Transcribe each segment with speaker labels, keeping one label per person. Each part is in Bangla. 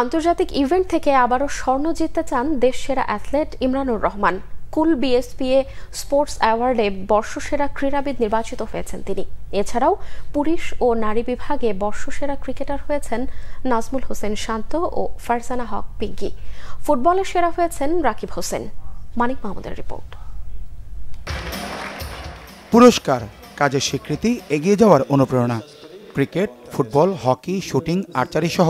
Speaker 1: আন্তর্জাতিক ইভেন্ট থেকে আবারও স্বর্ণ জিততে চান দেশসেরা অ্যাথলেট ইমরানুর রহমান। কুল বিএসপিএ স্পোর্টস অ্যাওয়ার্ডে বর্ষসেরা ক্রীড়াবিদ নির্বাচিত হয়েছেন তিনি। এছাড়াও পুরুষ ও নারী বিভাগে বর্ষসেরা ক্রিকেটার হয়েছেন নাজমুল হোসেন শান্ত ও ফারজানা হক পিঙ্কি। ফুটবলে সেরা হয়েছেন রাকিব হোসেন। মানিক মাহমুদের রিপোর্ট।
Speaker 2: পুরস্কার, কাজের স্বীকৃতি, এগিয়ে যাওয়ার অনুপ্রেরণা। Cricket, football, hockey, shooting, archery সহ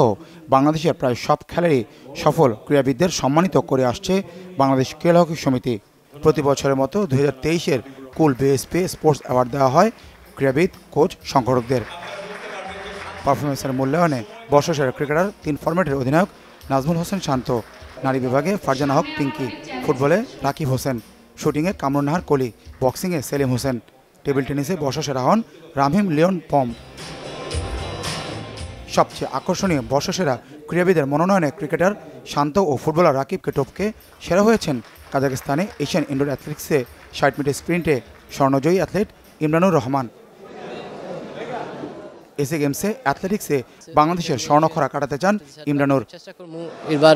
Speaker 2: বাংলাদেশের প্রায় সব খেলারই সফল ক্রীড়াবিদদের সম্মানিত করে আসছে বাংলাদেশ ক্রীড়া হকি সমিতি। প্রতি বছরের মতো 2023-এর কুল বিএসপি স্পোর্টস অ্যাওয়ার্ড দেওয়া হয় ক্রীড়াবিদ, কোচ, সংগঠকদের। পারফরমেন্সের মূল্যায়নে বর্ষসেরা ক্রিকেটার 3 ফরম্যাটের অধিনায়ক নাজমুল হোসেন শান্ত, নারী বিভাগে ফারজানা হক পিঙ্কি, ফুটবলে রাকিব হোসেন, শুটিংয়ে কামরুন নাহার কলি, বক্সিংয়ে সেলিম হোসেন, টেবিল টেনিসে বর্ষসেরা হন রামহিম লিওন পম। সবচেয়ে আকর্ষণীয় বর্ষসেরা ক্রীড়াবিদের মনোনয়নে ক্রিকেটার শান্ত ও ফুটবলার রাকিবকে টপকে সেরা হয়েছেন কাজাকিস্তানে এশিয়ান ইনডোর অ্যাথলেটিক্সে 60 মিটার স্প্রিন্টে স্বর্ণজয়ী অ্যাথলেট ইমরানুর রহমান। এসএ গেমসে অ্যাথলেটিক্সে বাংলাদেশের স্বর্ণখরা কাটাতে চান ইমরানুর।
Speaker 3: এবার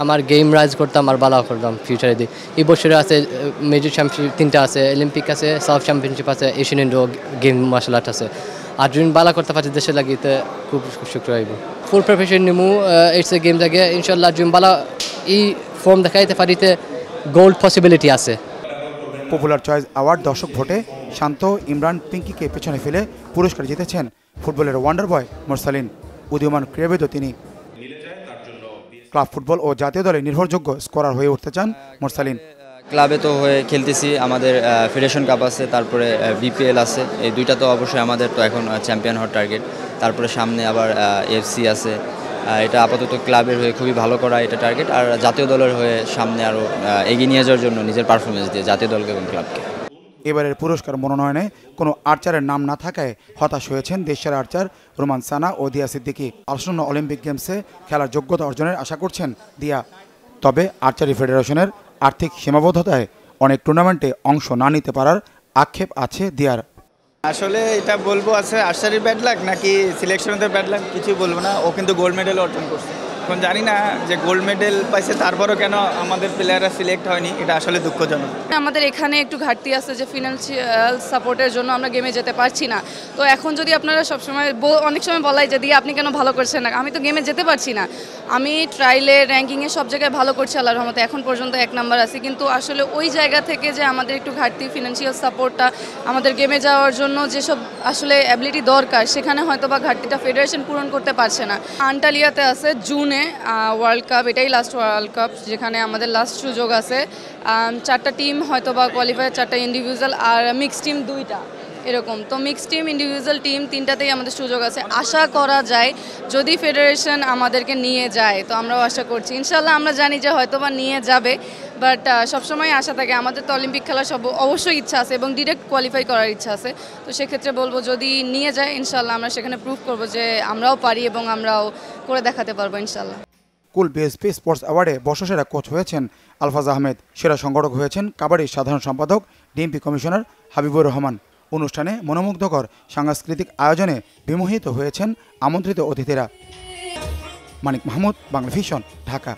Speaker 3: আমার গেম রাইজ করতাম আর বালা করতাম ফিউচারে দিই। এই বছরে আছে মেজর চ্যাম্পিয়নশিপ 3টা আছে, অলিম্পিক আছে, সাউথ চ্যাম্পিয়নশিপ আছে, Asian indoor game martial art আছে। আর যদি বালা করতে পারছি দেশে লাগিতে খুব শুক্র হইব। ফুল প্রিপারেশন নিমু ইটস এ গেম থেকে ইনশাল্লাহ যদি বালা এই ফর্ম দেখাইতে পারিতে গোল্ড পসিবিলিটি আছে।
Speaker 2: পপুলার চয়েস অ্যাওয়ার্ড দর্শক ভোটে শান্ত, ইমরান, পিঙ্কিকে পেছনে ফেলে পুরস্কার জিতেছেন ফুটবলের ওয়ান্ডার বয় মোরসালিন। উদীয়মান ক্রীড়াবিদও তিনি। ক্লাব ফুটবল ও জাতীয় দলে নির্ভরযোগ্য স্কোরার হয়ে উঠতে চান মোরসালিন।
Speaker 4: ক্লাবে তো হয়ে খেলতেছি, আমাদের ফেডারেশন কাপ আছে, তারপরে বিপিএল আছে, এই দুইটা তো অবশ্যই আমাদের তো এখন চ্যাম্পিয়ন হওয়ার টার্গেট। তারপরে সামনে আবার এফসি আছে, এটা আপাতত ক্লাবের হয়ে খুবই ভালো করা এটা টার্গেট। আর জাতীয় দলের হয়ে সামনে আরও এগিয়ে নিয়ে যাওয়ার জন্য নিজের পারফরমেন্স দিয়ে জাতীয় দলকে এবং ক্লাবকে।
Speaker 2: এবারের পুরস্কার মনোনয়নে কোনো আর্চারের নাম না থাকায় হতাশ হয়েছেন দেশের আর্চার রোমান সানা ও দিয়া সিদ্দিকী। আসন্ন অলিম্পিক গেমসে খেলার যোগ্যতা অর্জনের আশা করছেন দিয়া। তবে আর্চারি ফেডারেশনের আর্থিক সীমাবদ্ধতায় অনেক টুর্নামেন্টে অংশ না নিতে পারার আক্ষেপ আছে দিয়ার।
Speaker 5: আসলে এটা বলবো আছে আর্চারির ব্যাড লাক নাকি সিলেকশনের ব্যাড লাক কিছু বলবো না। ও কিন্তু গোল্ড মেডেল অর্জন করছে। এখন জানি না যে গোল্ড মেডেল পাইছে তারপরও কেন আমাদের প্লেয়াররা সিলেক্ট হয়নি, এটা আসলে দুঃখজনক।
Speaker 6: আমাদের এখানে একটু ঘাটতি আছে যে ফিনান্সিয়াল সাপোর্টের জন্য আমরা গেমে যেতে পারছি না। তো এখন যদি আপনারা সবসময় অনেক সময় বলাই যে দিয়ে আপনি কেন ভালো করছেন না, আমি তো গেমে যেতে পারছি না। আমি ট্রায়ালে র্যাঙ্কিংয়ে সব জায়গায় ভালো করছি আল্লাহর রহমতে, এখন পর্যন্ত 1 নাম্বার আছি। কিন্তু আসলে ওই জায়গা থেকে যে আমাদের একটু ঘাটতি ফিনান্সিয়াল সাপোর্টটা আমাদের গেমে যাওয়ার জন্য যেসব আসলে অ্যাবিলিটি দরকার সেখানে হয়তো বা ঘাটতিটা ফেডারেশন পূরণ করতে পারছে না। আন্টালিয়াতে আছে জুনে ওয়ার্ল্ড কাপ, এটাই লাস্ট ওয়ার্ল্ড কাপ যেখানে আমাদের লাস্ট সুযোগ আছে। 4টা টিম হয়তো বা কোয়ালিফায়ার, 4টা ইন্ডিভিজুয়াল আর মিক্সড টিম 2টা এরকম। তো মিক্সড টিম, ইন্ডিভিজুয়াল টিম 3টাতেই আমাদের সুযোগ আছে। আশা করা যায় যদি ফেডারেশন আমাদেরকে নিয়ে যায়, তো আমরাও আশা করছি ইনশাল্লাহ। আমরা জানি যে হয়তো বা নিয়ে যাবে, বাট সবসময় আশা থাকে। আমাদের তো অলিম্পিক খেলার অবশ্যই ইচ্ছা আছে এবং ডিরেক্ট কোয়ালিফাই করার ইচ্ছা আছে। তো সেক্ষেত্রে বলবো যদি নিয়ে যায় ইনশাল্লাহ আমরা সেখানে প্রুভ করবো যে আমরাও পারি এবং আমরাও করে দেখাতে পারবো ইনশাল্লাহ।
Speaker 2: কুল বিএসপি স্পোর্টস অ্যাওয়ার্ডে বর্ষসেরা কোচ হয়েছেন আলফাজ আহমেদ। সেরা সংগঠক হয়েছেন কাবাডির সাধারণ সম্পাদক ডিএমপি কমিশনার হাবিবুর রহমান। অনুষ্ঠানে মনোমুগ্ধকর সাংস্কৃতিক আয়োজনে বিমোহিত হয়েছেন আমন্ত্রিত অতিথিরা। মানিক মাহমুদ, বাংলা ভিশন, ঢাকা।